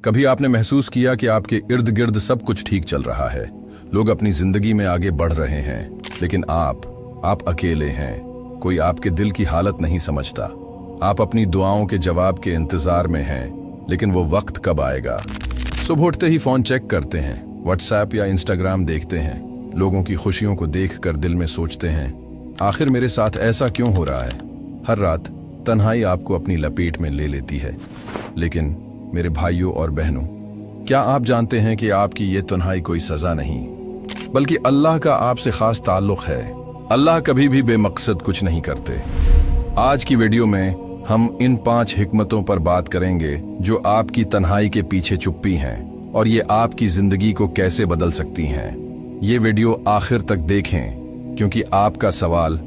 कभी आपने महसूस किया कि आपके इर्द गिर्द सब कुछ ठीक चल रहा है, लोग अपनी जिंदगी में आगे बढ़ रहे हैं, लेकिन आप अकेले हैं। कोई आपके दिल की हालत नहीं समझता। आप अपनी दुआओं के जवाब के इंतजार में हैं, लेकिन वो वक्त कब आएगा? सुबह उठते ही फोन चेक करते हैं, व्हाट्सएप या इंस्टाग्राम देखते हैं, लोगों की खुशियों को देखकर दिल में सोचते हैं, आखिर मेरे साथ ऐसा क्यों हो रहा है? हर रात तन्हाई आपको अपनी लपेट में ले लेती है। लेकिन मेरे भाइयों और बहनों, क्या आप जानते हैं कि आपकी ये तन्हाई कोई सजा नहीं, बल्कि अल्लाह का आपसे खास ताल्लुक है। अल्लाह कभी भी बेमकसद कुछ नहीं करते। आज की वीडियो में हम इन 5 हिकमतों पर बात करेंगे जो आपकी तन्हाई के पीछे छुपी हैं और ये आपकी जिंदगी को कैसे बदल सकती हैं। ये वीडियो आखिर तक देखें, क्योंकि आपका सवाल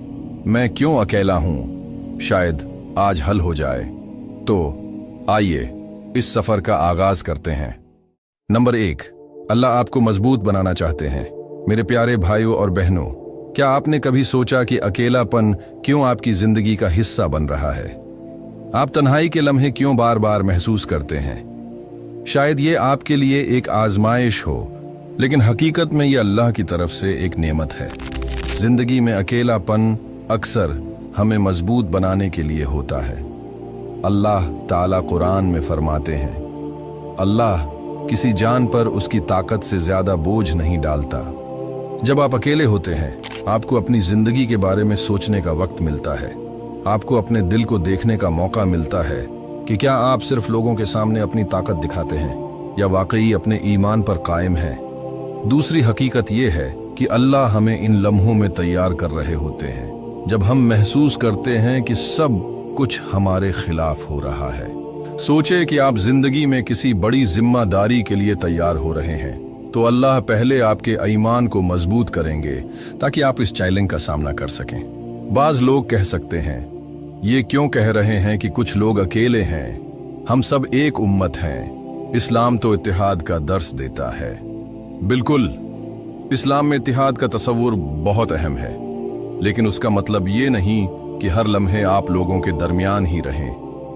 मैं क्यों अकेला हूं शायद आज हल हो जाए। तो आइए इस सफर का आगाज करते हैं। नंबर 1, अल्लाह आपको मजबूत बनाना चाहते हैं। मेरे प्यारे भाइयों और बहनों, क्या आपने कभी सोचा कि अकेलापन क्यों आपकी जिंदगी का हिस्सा बन रहा है? आप तन्हाई के लम्हे क्यों बार बार महसूस करते हैं? शायद ये आपके लिए एक आजमाइश हो, लेकिन हकीकत में ये अल्लाह की तरफ से एक नेमत है। जिंदगी में अकेलापन अक्सर हमें मजबूत बनाने के लिए होता है। अल्लाह ताला कुरान में फरमाते हैं, अल्लाह किसी जान पर उसकी ताकत से ज्यादा बोझ नहीं डालता। जब आप अकेले होते हैं, आपको अपनी जिंदगी के बारे में सोचने का वक्त मिलता है। आपको अपने दिल को देखने का मौका मिलता है कि क्या आप सिर्फ लोगों के सामने अपनी ताकत दिखाते हैं या वाकई अपने ईमान पर कायम हैं। दूसरी हकीकत यह है कि अल्लाह हमें इन लम्हों में तैयार कर रहे होते हैं जब हम महसूस करते हैं कि सब कुछ हमारे खिलाफ हो रहा है। सोचे कि आप जिंदगी में किसी बड़ी जिम्मेदारी के लिए तैयार हो रहे हैं, तो अल्लाह पहले आपके ईमान को मजबूत करेंगे ताकि आप इस चैलेंज का सामना कर सकें। बाज लोग कह सकते हैं, ये क्यों कह रहे हैं कि कुछ लोग अकेले हैं? हम सब एक उम्मत हैं। इस्लाम तो इत्तेहाद का दर्स देता है। बिल्कुल, इस्लाम में इत्तेहाद का तस्वुर बहुत अहम है, लेकिन उसका मतलब ये नहीं कि हर लम्हे आप लोगों के दरमियान ही रहें।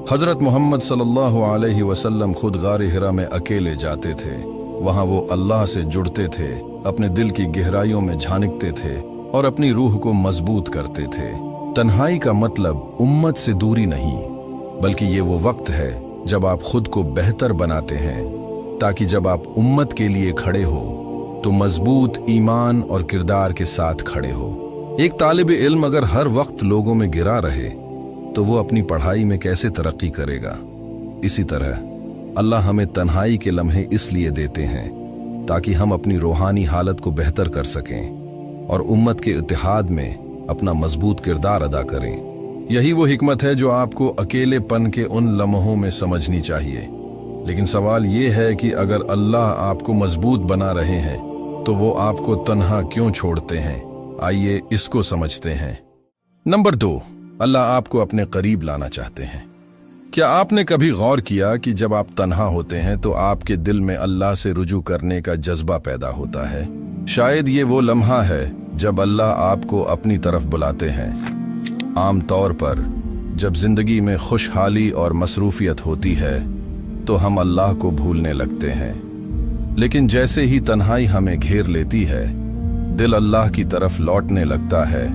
हजरत मोहम्मद सल्लल्लाहु अलैहि वसल्लम खुद गारे हिरा में अकेले जाते थे। वहां वो अल्लाह से जुड़ते थे, अपने दिल की गहराइयों में झांकते थे और अपनी रूह को मजबूत करते थे। तन्हाई का मतलब उम्मत से दूरी नहीं, बल्कि ये वो वक्त है जब आप खुद को बेहतर बनाते हैं, ताकि जब आप उम्मत के लिए खड़े हो तो मजबूत ईमान और किरदार के साथ खड़े हो। एक तालिब इल्म अगर हर वक्त लोगों में गिरा रहे तो वो अपनी पढ़ाई में कैसे तरक्की करेगा? इसी तरह अल्लाह हमें तन्हाई के लम्हे इसलिए देते हैं ताकि हम अपनी रूहानी हालत को बेहतर कर सकें और उम्मत के इत्तेहाद में अपना मजबूत किरदार अदा करें। यही वो हिकमत है जो आपको अकेलेपन के उन लम्हों में समझनी चाहिए। लेकिन सवाल ये है कि अगर अल्लाह आपको मजबूत बना रहे हैं तो वो आपको तन्हा क्यों छोड़ते हैं? आइए इसको समझते हैं। नंबर 2, अल्लाह आपको अपने करीब लाना चाहते हैं। क्या आपने कभी गौर किया कि जब आप तन्हा होते हैं तो आपके दिल में अल्लाह से रुजू करने का जज्बा पैदा होता है? शायद ये वो लम्हा है जब अल्लाह आपको अपनी तरफ बुलाते हैं। आम तौर पर जब जिंदगी में खुशहाली और मसरूफियत होती है तो हम अल्लाह को भूलने लगते हैं, लेकिन जैसे ही तन्हाई हमें घेर लेती है, दिल अल्लाह की तरफ लौटने लगता है।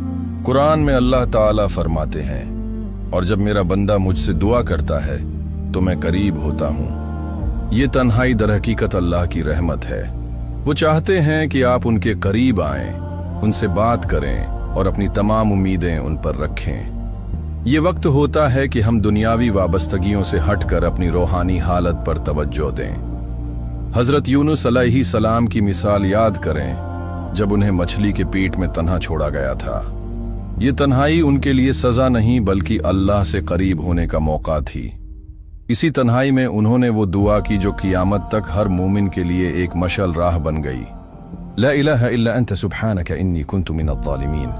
कुरान में अल्लाह ताला फरमाते हैं, और जब मेरा बंदा मुझसे दुआ करता है तो मैं करीब होता हूँ। ये तन्हाई दर हकीकत अल्लाह की रहमत है। वो चाहते हैं कि आप उनके करीब आएं, उनसे बात करें और अपनी तमाम उम्मीदें उन पर रखें। ये वक्त होता है कि हम दुनियावी वाबस्तगियों से हटकर अपनी रूहानी हालत पर तवज्जो दें। हजरत यूनुस अलैहि सलाम की मिसाल याद करें, जब उन्हें मछली के पेट में तन्हा छोड़ा गया था। ये तन्हाई उनके लिए सजा नहीं, बल्कि अल्लाह से करीब होने का मौका थी। इसी तन्हाई में उन्होंने वो दुआ की जो क़ियामत तक हर मोमिन के लिए एक मशल राह बन गई। ला इलाहा इल्ला अंत सुब्हानक इन्नी कुन्तु मिनज़्ज़ालिमीन।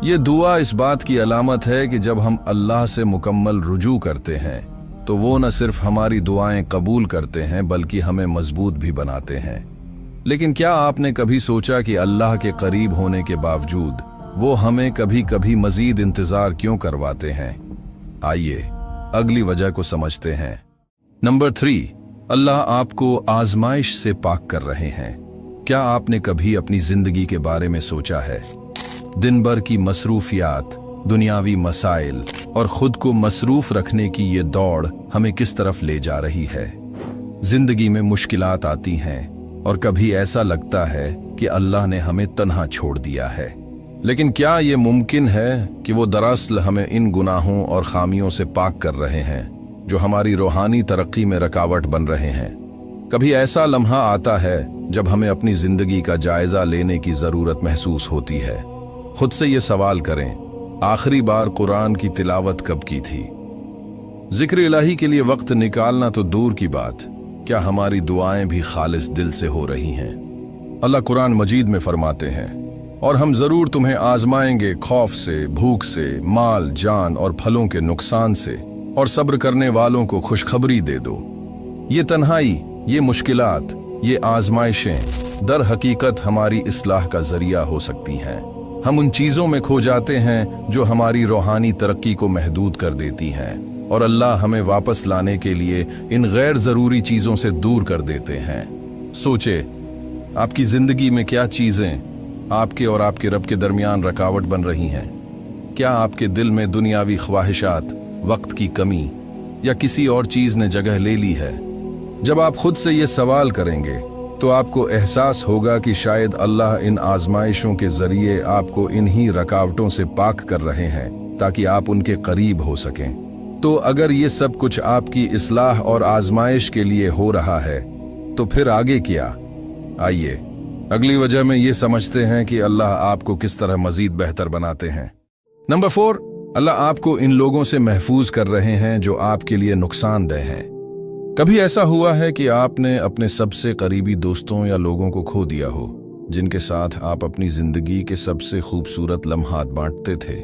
ये दुआ इस बात की अलामत है कि जब हम अल्लाह से मुकम्मल रुजू करते हैं तो वो न सिर्फ हमारी दुआएं कबूल करते हैं, बल्कि हमें मजबूत भी बनाते हैं। लेकिन क्या आपने कभी सोचा कि अल्लाह के करीब होने के बावजूद वो हमें कभी कभी मजीद इंतजार क्यों करवाते हैं? आइए अगली वजह को समझते हैं। नंबर 3, अल्लाह आपको आजमाइश से पाक कर रहे हैं। क्या आपने कभी अपनी जिंदगी के बारे में सोचा है? दिन भर की मसरूफियात, दुनियावी मसाइल और खुद को मसरूफ रखने की ये दौड़ हमें किस तरफ ले जा रही है। जिंदगी में मुश्किलात आती हैं और कभी ऐसा लगता है कि अल्लाह ने हमें तन्हा छोड़ दिया है। लेकिन क्या ये मुमकिन है कि वो दरअसल हमें इन गुनाहों और खामियों से पाक कर रहे हैं जो हमारी रूहानी तरक्की में रुकावट बन रहे हैं? कभी ऐसा लम्हा आता है जब हमें अपनी जिंदगी का जायजा लेने की जरूरत महसूस होती है। खुद से ये सवाल करें, आखिरी बार कुरान की तिलावत कब की थी? जिक्र इलाही के लिए वक्त निकालना तो दूर की बात, क्या हमारी दुआएं भी खालिस दिल से हो रही हैं? अल्लाह कुरान मजीद में फरमाते हैं, और हम जरूर तुम्हें आजमाएंगे खौफ से, भूख से, माल, जान और फलों के नुकसान से, और सब्र करने वालों को खुशखबरी दे दो। ये तन्हाई, ये मुश्किलात, ये आजमाइशें दर हकीकत हमारी इस्लाह का जरिया हो सकती हैं। हम उन चीज़ों में खो जाते हैं जो हमारी रूहानी तरक्की को महदूद कर देती हैं, और अल्लाह हमें वापस लाने के लिए इन गैर ज़रूरी चीज़ों से दूर कर देते हैं। सोचे, आपकी ज़िंदगी में क्या चीज़ें आपके और आपके रब के दरमियान रुकावट बन रही हैं? क्या आपके दिल में दुनियावी ख्वाहिशात, वक्त की कमी या किसी और चीज़ ने जगह ले ली है? जब आप खुद से ये सवाल करेंगे तो आपको एहसास होगा कि शायद अल्लाह इन आजमाइशों के जरिए आपको इन्हीं रुकावटों से पाक कर रहे हैं ताकि आप उनके करीब हो सकें। तो अगर ये सब कुछ आपकी इस्लाह और आजमाइश के लिए हो रहा है तो फिर आगे क्या? आइए अगली वजह में ये समझते हैं कि अल्लाह आपको किस तरह मजीद बेहतर बनाते हैं। नंबर 4, अल्लाह आपको इन लोगों से महफूज कर रहे हैं जो आपके लिए नुकसानदेह हैं। कभी ऐसा हुआ है कि आपने अपने सबसे करीबी दोस्तों या लोगों को खो दिया हो, जिनके साथ आप अपनी जिंदगी के सबसे खूबसूरत लम्हात बांटते थे?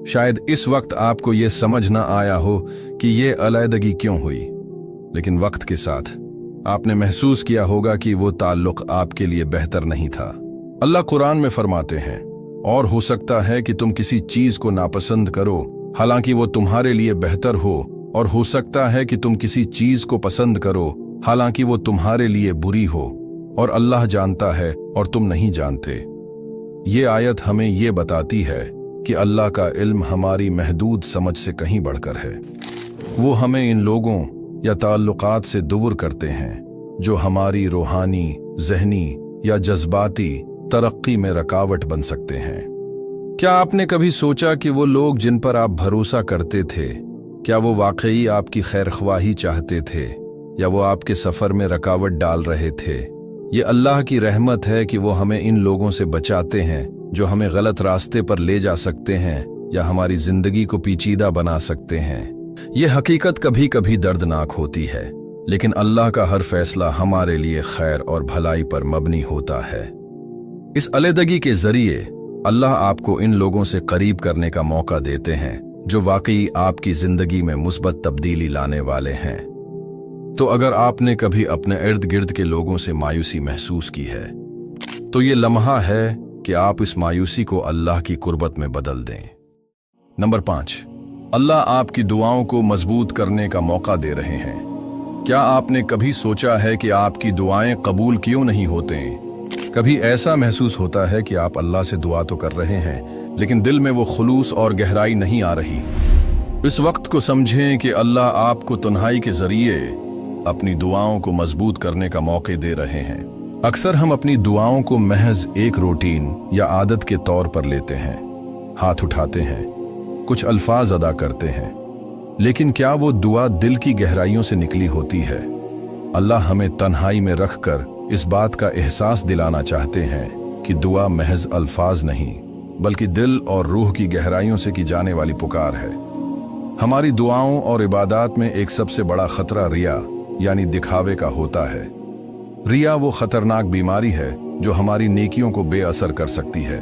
शायद इस वक्त आपको ये समझ ना आया हो कि ये अलैदगी क्यों हुई, लेकिन वक्त के साथ आपने महसूस किया होगा कि वो ताल्लुक आपके लिए बेहतर नहीं था। अल्लाह कुरान में फरमाते हैं, और हो सकता है कि तुम किसी चीज को नापसंद करो हालांकि वो तुम्हारे लिए बेहतर हो, और हो सकता है कि तुम किसी चीज को पसंद करो हालांकि वो तुम्हारे लिए बुरी हो, और अल्लाह जानता है और तुम नहीं जानते। ये आयत हमें ये बताती है कि अल्लाह का इल्म हमारी महदूद समझ से कहीं बढ़कर है। वो हमें इन लोगों या ताल्लुकात से दूर करते हैं जो हमारी रूहानी, ज़हनी या जज्बाती तरक्की में रुकावट बन सकते हैं। क्या आपने कभी सोचा कि वो लोग जिन पर आप भरोसा करते थे, क्या वो वाकई आपकी खैरख्वाही चाहते थे या वो आपके सफ़र में रुकावट डाल रहे थे? ये अल्लाह की रहमत है कि वो हमें इन लोगों से बचाते हैं जो हमें गलत रास्ते पर ले जा सकते हैं या हमारी जिंदगी को पेचीदा बना सकते हैं। ये हकीकत कभी कभी दर्दनाक होती है, लेकिन अल्लाह का हर फैसला हमारे लिए खैर और भलाई पर मबनी होता है। इस अलैदगी के जरिए अल्लाह आपको इन लोगों से करीब करने का मौका देते हैं जो वाकई आपकी जिंदगी में मुस्बत तब्दीली लाने वाले हैं। तो अगर आपने कभी अपने इर्द गिर्द के लोगों से मायूसी महसूस की है तो ये लम्हा है कि आप इस मायूसी को अल्लाह की कुर्बत में बदल दें। नंबर 5, अल्लाह आपकी दुआओं को मजबूत करने का मौका दे रहे हैं। क्या आपने कभी सोचा है कि आपकी दुआएं कबूल क्यों नहीं होते? कभी ऐसा महसूस होता है कि आप अल्लाह से दुआ तो कर रहे हैं लेकिन दिल में वो खुलूस और गहराई नहीं आ रही। इस वक्त को समझें कि अल्लाह आपको तन्हाई के जरिए अपनी दुआओं को मजबूत करने का मौके दे रहे हैं। अक्सर हम अपनी दुआओं को महज एक रूटीन या आदत के तौर पर लेते हैं, हाथ उठाते हैं, कुछ अल्फाज अदा करते हैं, लेकिन क्या वो दुआ दिल की गहराइयों से निकली होती है? अल्लाह हमें तन्हाई में रखकर इस बात का एहसास दिलाना चाहते हैं कि दुआ महज अल्फाज नहीं बल्कि दिल और रूह की गहराइयों से की जाने वाली पुकार है। हमारी दुआओं और इबादत में एक सबसे बड़ा खतरा रिया यानी दिखावे का होता है। रिया वो खतरनाक बीमारी है जो हमारी नेकियों को बेअसर कर सकती है।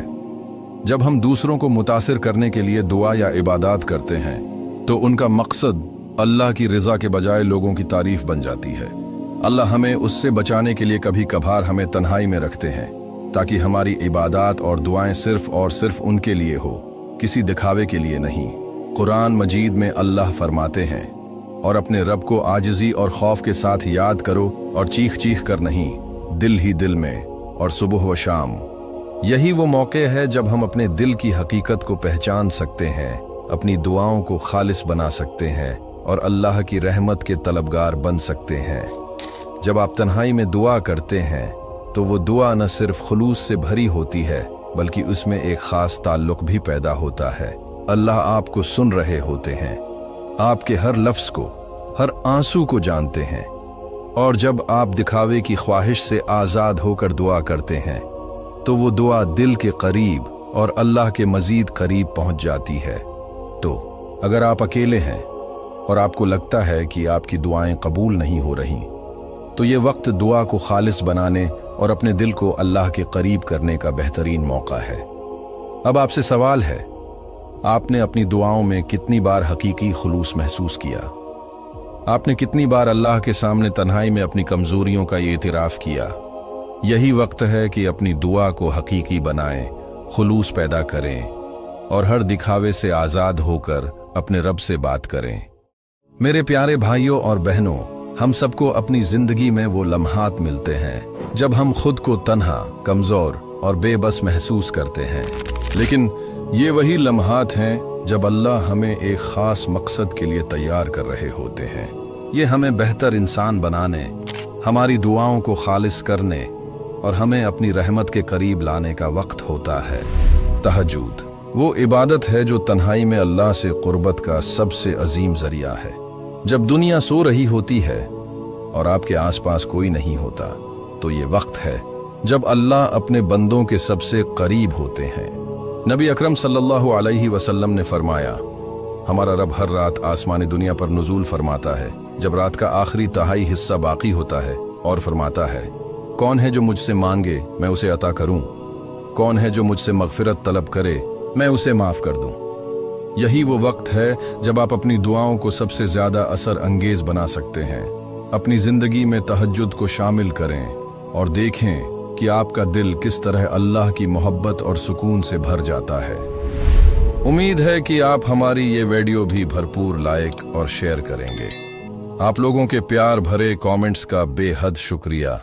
जब हम दूसरों को मुतासिर करने के लिए दुआ या इबादत करते हैं तो उनका मकसद अल्लाह की रज़ा के बजाय लोगों की तारीफ बन जाती है। अल्लाह हमें उससे बचाने के लिए कभी कभार हमें तन्हाई में रखते हैं ताकि हमारी इबादत और दुआएं सिर्फ और सिर्फ उनके लिए हो, किसी दिखावे के लिए नहीं। कुरान मजीद में अल्लाह फरमाते हैं, और अपने रब को आजिज़ी और खौफ के साथ याद करो, और चीख चीख कर नहीं, दिल ही दिल में और सुबह व शाम। यही वो मौके है जब हम अपने दिल की हकीकत को पहचान सकते हैं, अपनी दुआओं को खालिस बना सकते हैं और अल्लाह की रहमत के तलबगार बन सकते हैं। जब आप तन्हाई में दुआ करते हैं तो वो दुआ न सिर्फ खुलूस से भरी होती है, बल्कि उसमें एक खास ताल्लुक भी पैदा होता है। अल्लाह आपको सुन रहे होते हैं, आपके हर लफ्ज़ को, हर आंसू को जानते हैं। और जब आप दिखावे की ख्वाहिश से आज़ाद होकर दुआ करते हैं तो वो दुआ दिल के करीब और अल्लाह के मज़ीद करीब पहुंच जाती है। तो अगर आप अकेले हैं और आपको लगता है कि आपकी दुआएं कबूल नहीं हो रही, तो ये वक्त दुआ को खालिस बनाने और अपने दिल को अल्लाह के करीब करने का बेहतरीन मौका है। अब आपसे सवाल है, आपने अपनी दुआओं में कितनी बार हकीकी खुलूस महसूस किया? आपने कितनी बार अल्लाह के सामने तन्हाई में अपनी कमजोरियों का ये इतराफ़ किया? यही वक्त है कि अपनी दुआ को हकीकी बनाएं, खुलूस पैदा करें और हर दिखावे से आज़ाद होकर अपने रब से बात करें। मेरे प्यारे भाइयों और बहनों, हम सबको अपनी जिंदगी में वो लम्हात मिलते हैं जब हम खुद को तन्हा, कमजोर और बेबस महसूस करते हैं, लेकिन ये वही लम्हात हैं जब अल्लाह हमें एक खास मकसद के लिए तैयार कर रहे होते हैं। ये हमें बेहतर इंसान बनाने, हमारी दुआओं को खालिस करने और हमें अपनी रहमत के करीब लाने का वक्त होता है। तहज्जुद वो इबादत है जो तन्हाई में अल्लाह से कुर्बत का सबसे अजीम जरिया है। जब दुनिया सो रही होती है और आपके आसपास कोई नहीं होता, तो ये वक्त है जब अल्लाह अपने बंदों के सबसे करीब होते हैं। नबी अकरम सल्लल्लाहु अलैहि वसल्लम ने फरमाया, हमारा रब हर रात आसमानी दुनिया पर नुज़ूल फरमाता है जब रात का आखिरी तिहाई हिस्सा बाकी होता है, और फरमाता है, कौन है जो मुझसे मांगे मैं उसे अता करूं, कौन है जो मुझसे मगफिरत तलब करे मैं उसे माफ कर दूं। यही वो वक्त है जब आप अपनी दुआओं को सबसे ज्यादा असर अंगेज बना सकते हैं। अपनी जिंदगी में तहज्जुद को शामिल करें और देखें कि आपका दिल किस तरह अल्लाह की मोहब्बत और सुकून से भर जाता है। उम्मीद है कि आप हमारी ये वीडियो भी भरपूर लाइक और शेयर करेंगे। आप लोगों के प्यार भरे कमेंट्स का बेहद शुक्रिया।